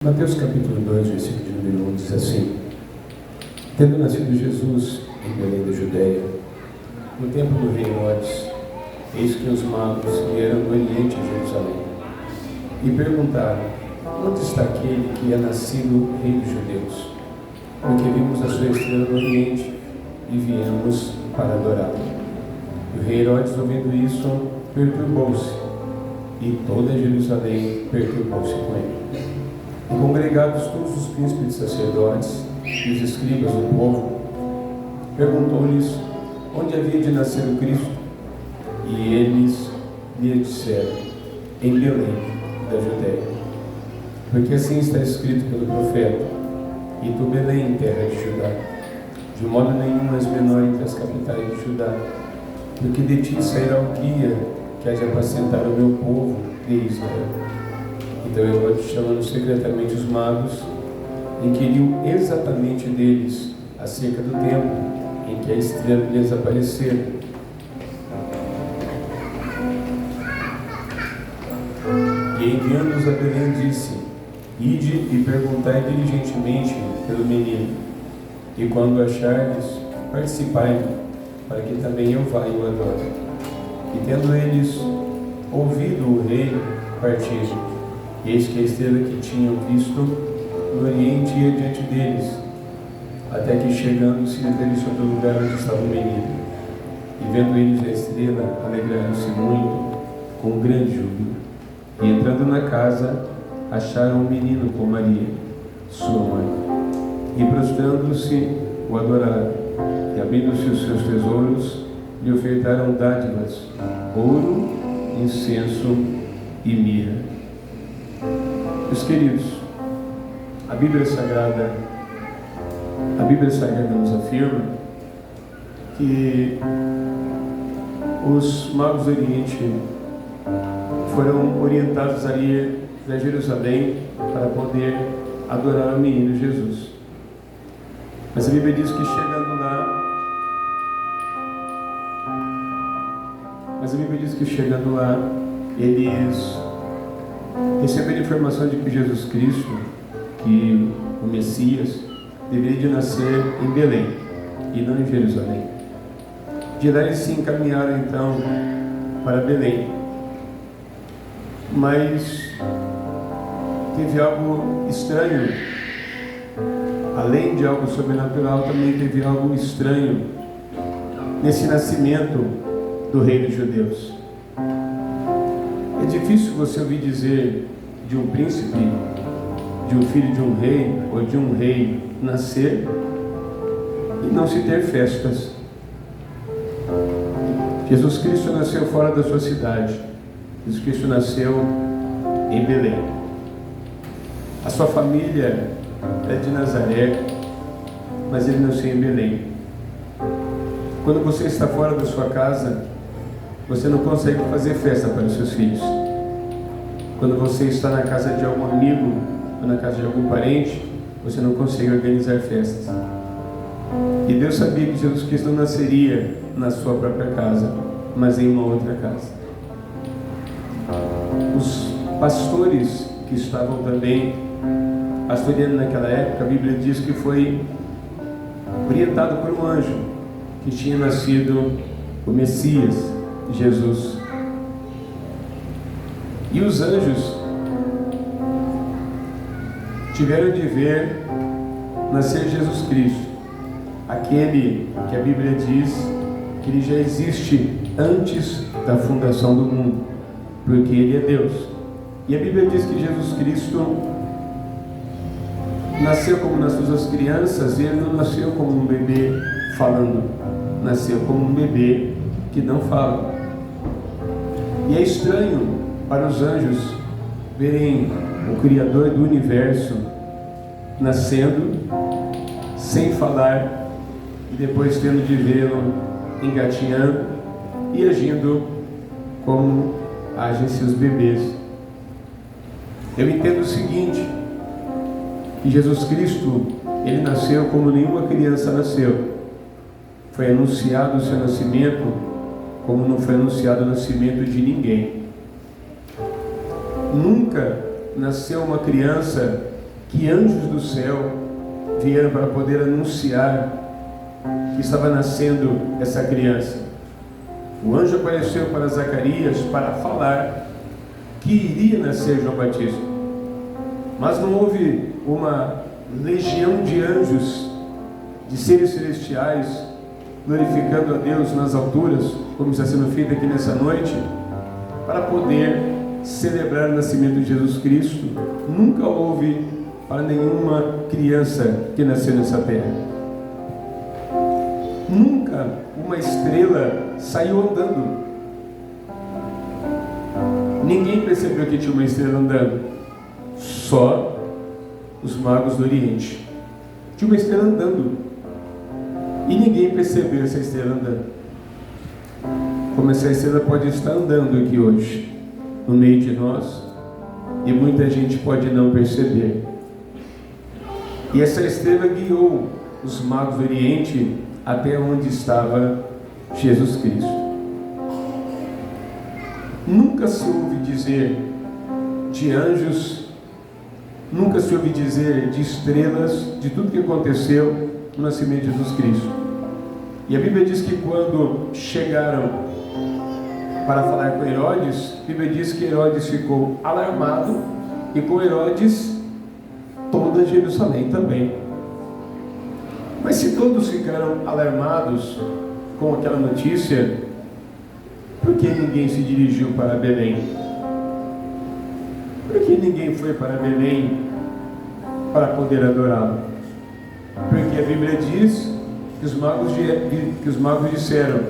Mateus capítulo 2, versículo de número 1 diz assim: Tendo nascido Jesus em Belém da Judéia, no tempo do rei Herodes, eis que os magos vieram do Oriente de Jerusalém e perguntaram: Onde está aquele que é nascido rei dos judeus? Porque vimos a sua estrela no Oriente e viemos para adorá-lo. E o rei Herodes, ouvindo isso, perturbou-se, e toda Jerusalém perturbou-se com ele. E congregados todos os príncipes e sacerdotes e os escribas do povo, perguntou-lhes onde havia de nascer o Cristo. E eles lhe disseram: em Belém da Judéia. Porque assim está escrito pelo profeta: E tu, Belém, terra de Judá, de modo nenhum és menor entre as capitais de Judá, porque de ti sairá o guia que há de apacentar o meu povo de Israel. Então Herodes, chamando secretamente os magos, inquiriu exatamente deles acerca do tempo em que a estrela lhes aparecera. E enviando-os a Belém, disse: Ide e perguntai diligentemente pelo menino, e quando achardes, participai-me, para que também eu vá e o adore. E tendo eles ouvido o rei, partiram. Eis que a estrela que tinham visto no Oriente ia diante deles, até que chegando se deteve sobre o lugar onde estava o menino. E vendo eles a estrela, alegraram-se muito, com grande júbilo. E entrando na casa, acharam o menino com Maria, sua mãe. E prostrando-se, o adoraram. E abrindo-se os seus tesouros, lhe ofertaram dádivas, ouro, incenso e mirra. Meus queridos, a Bíblia Sagrada nos afirma que os magos do Oriente foram orientados a ir a Jerusalém para poder adorar o menino Jesus. Mas a Bíblia diz que chegando lá, eles receberam informação de que Jesus Cristo, que o Messias, deveria de nascer em Belém e não em Jerusalém. De lá eles se encaminharam então para Belém. Mas teve algo estranho. Além de algo sobrenatural, também teve algo estranho nesse nascimento do rei dos judeus. É difícil você ouvir dizer de um príncipe, de um filho de um rei ou de um rei nascer e não se ter festas. Jesus Cristo nasceu fora da sua cidade. Jesus Cristo nasceu em Belém. A sua família é de Nazaré, mas ele nasceu em Belém. Quando você está fora da sua casa, você não consegue fazer festa para os seus filhos. Quando você está na casa de algum amigo ou na casa de algum parente, você não consegue organizar festas. E Deus sabia que Jesus Cristo não nasceria na sua própria casa, mas em uma outra casa. Os pastores que estavam também pastoreando naquela época, a Bíblia diz que foi orientado por um anjo que tinha nascido o Messias, Jesus. E os anjos tiveram de ver nascer Jesus Cristo, aquele que a Bíblia diz que ele já existe antes da fundação do mundo, porque ele é Deus. E a Bíblia diz que Jesus Cristo nasceu como nascem as crianças, e ele não nasceu como um bebê falando, nasceu como um bebê que não fala. E é estranho para os anjos verem o Criador do universo nascendo sem falar e depois tendo de vê-lo engatinhando e agindo como agem seus bebês. Eu entendo o seguinte, que Jesus Cristo, ele nasceu como nenhuma criança nasceu. Foi anunciado o seu nascimento como não foi anunciado o nascimento de ninguém. Nunca nasceu uma criança que anjos do céu vieram para poder anunciar que estava nascendo essa criança. O anjo apareceu para Zacarias para falar que iria nascer João Batista. Mas não houve uma legião de anjos, de seres celestiais, glorificando a Deus nas alturas, como está sendo feito aqui nessa noite, para poder celebrar o nascimento de Jesus Cristo. Nunca houve para nenhuma criança que nasceu nessa terra. Nunca uma estrela saiu andando. Ninguém percebeu que tinha uma estrela andando. Só os magos do Oriente. Tinha uma estrela andando. E ninguém percebeu essa estrela andando. Como essa estrela pode estar andando aqui hoje, no meio de nós, e muita gente pode não perceber. E essa estrela guiou os magos do Oriente até onde estava Jesus Cristo. Nunca se ouve dizer de anjos, nunca se ouve dizer de estrelas, de tudo que aconteceu no nascimento de Jesus Cristo. E a Bíblia diz que quando chegaram para falar com Herodes, a Bíblia diz que Herodes ficou alarmado, e com Herodes toda Jerusalém também. Mas se todos ficaram alarmados com aquela notícia, por que ninguém se dirigiu para Belém? Por que ninguém foi para Belém para poder adorá-lo? Porque a Bíblia diz que os magos disseram: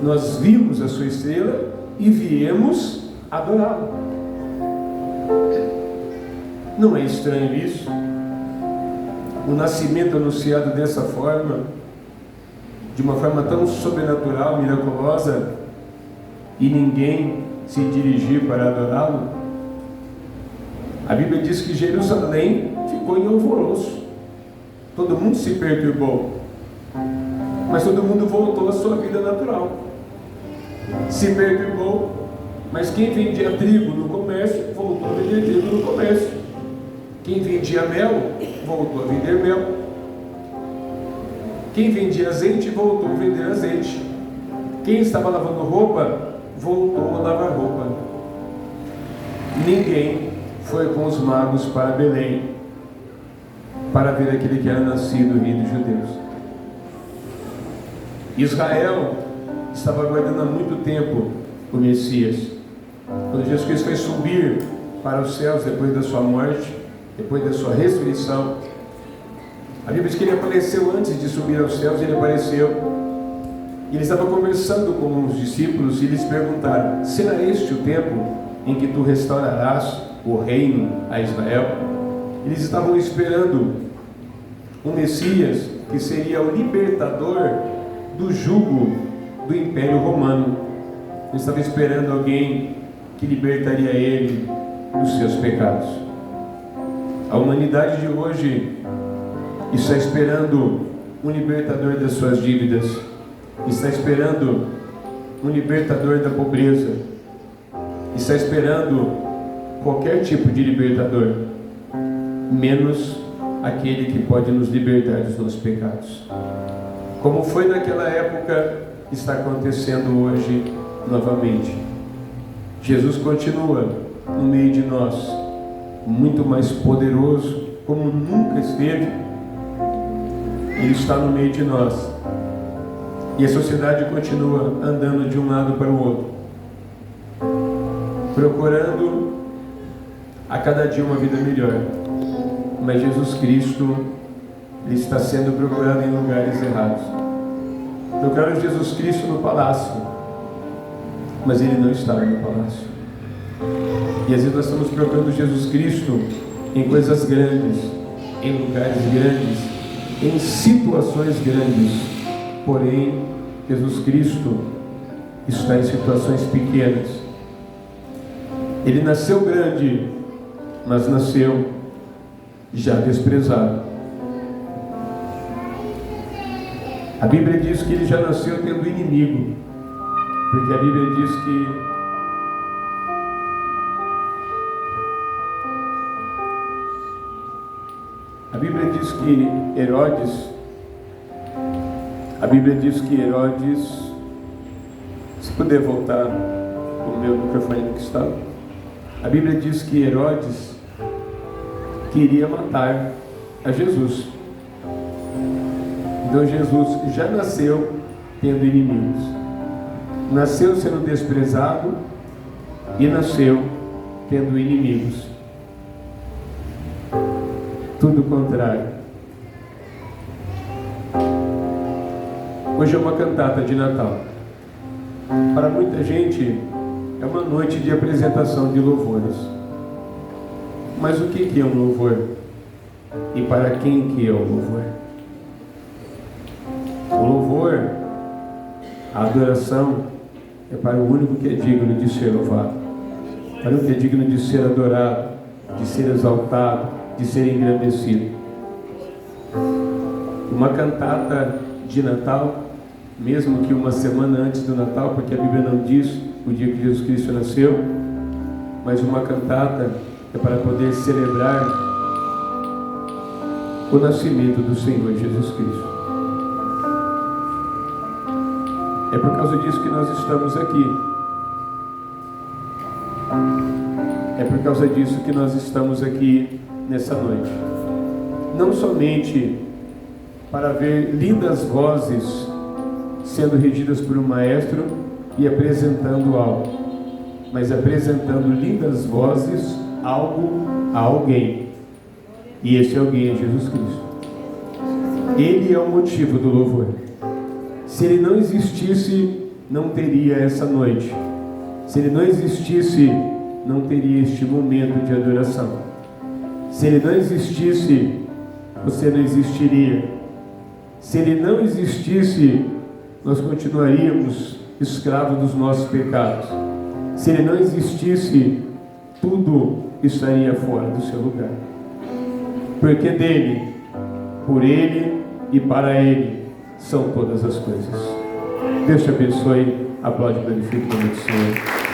nós vimos a sua estrela e viemos adorá-lo. Não é estranho isso? O nascimento anunciado dessa forma, de uma forma tão sobrenatural, miraculosa, e ninguém se dirigir para adorá-lo? A Bíblia diz que Jerusalém ficou em alvoroço. Todo mundo se perturbou, mas todo mundo voltou à sua vida natural. Se perturbou, mas quem vendia trigo no comércio voltou a vender trigo no comércio. Quem vendia mel voltou a vender mel. Quem vendia azeite voltou a vender azeite. Quem estava lavando roupa voltou a lavar roupa. Ninguém foi com os magos para Belém para ver aquele que era nascido rei dos judeus. Israel estava aguardando há muito tempo o Messias. Quando Jesus Cristo foi subir para os céus depois da sua morte, depois da sua ressurreição, a Bíblia diz que ele apareceu antes de subir aos céus. Ele apareceu e ele estava conversando com os discípulos, e eles perguntaram: será este o tempo em que tu restaurarás o reino a Israel? Eles estavam esperando um Messias que seria o libertador do jugo do Império Romano. Eles estavam esperando alguém que libertaria ele dos seus pecados. A humanidade de hoje está esperando um libertador das suas dívidas, está esperando um libertador da pobreza, está esperando qualquer tipo de libertador, menos aquele que pode nos libertar dos nossos pecados. Como foi naquela época, está acontecendo hoje novamente. Jesus continua no meio de nós, muito mais poderoso, como nunca esteve. Ele está no meio de nós, e a sociedade continua andando de um lado para o outro, procurando a cada dia uma vida melhor. Mas Jesus Cristo, ele está sendo procurado em lugares errados. Procuraram Jesus Cristo no palácio, mas ele não estava no palácio. E às vezes nós estamos procurando Jesus Cristo em coisas grandes, em lugares grandes, em situações grandes. Porém, Jesus Cristo está em situações pequenas. Ele nasceu grande, mas nasceu já desprezado. A Bíblia diz que ele já nasceu tendo inimigo, porque a Bíblia diz que A Bíblia diz que Herodes, se puder voltar o meu microfone que estava, a Bíblia diz que Herodes queria matar a Jesus. Então Jesus já nasceu tendo inimigos, nasceu sendo desprezado e nasceu tendo inimigos. Tudo o contrário. Hoje é uma cantata de Natal. Para muita gente é uma noite de apresentação de louvores. Mas o que é um louvor? E para quem que é o louvor? O louvor, a adoração, é para o único que é digno de ser louvado, para o que é digno de ser adorado, de ser exaltado, de ser engrandecido. Uma cantata de Natal, mesmo que uma semana antes do Natal, porque a Bíblia não diz o dia que Jesus Cristo nasceu, mas uma cantata é para poder celebrar o nascimento do Senhor Jesus Cristo. É por causa disso que nós estamos aqui. É por causa disso que nós estamos aqui nessa noite. Não somente para ver lindas vozes sendo regidas por um maestro e apresentando algo, mas apresentando lindas vozes, algo a alguém. E esse alguém é Jesus Cristo. Ele é o motivo do louvor. Se ele não existisse, não teria essa noite. Se ele não existisse, não teria este momento de adoração. Se ele não existisse, você não existiria. Se ele não existisse, nós continuaríamos escravos dos nossos pecados. Se ele não existisse, tudo estaria fora do seu lugar. Porque dele, por ele e para ele são todas as coisas. Deus te abençoe. Aplaude e glorifique o nome do Senhor.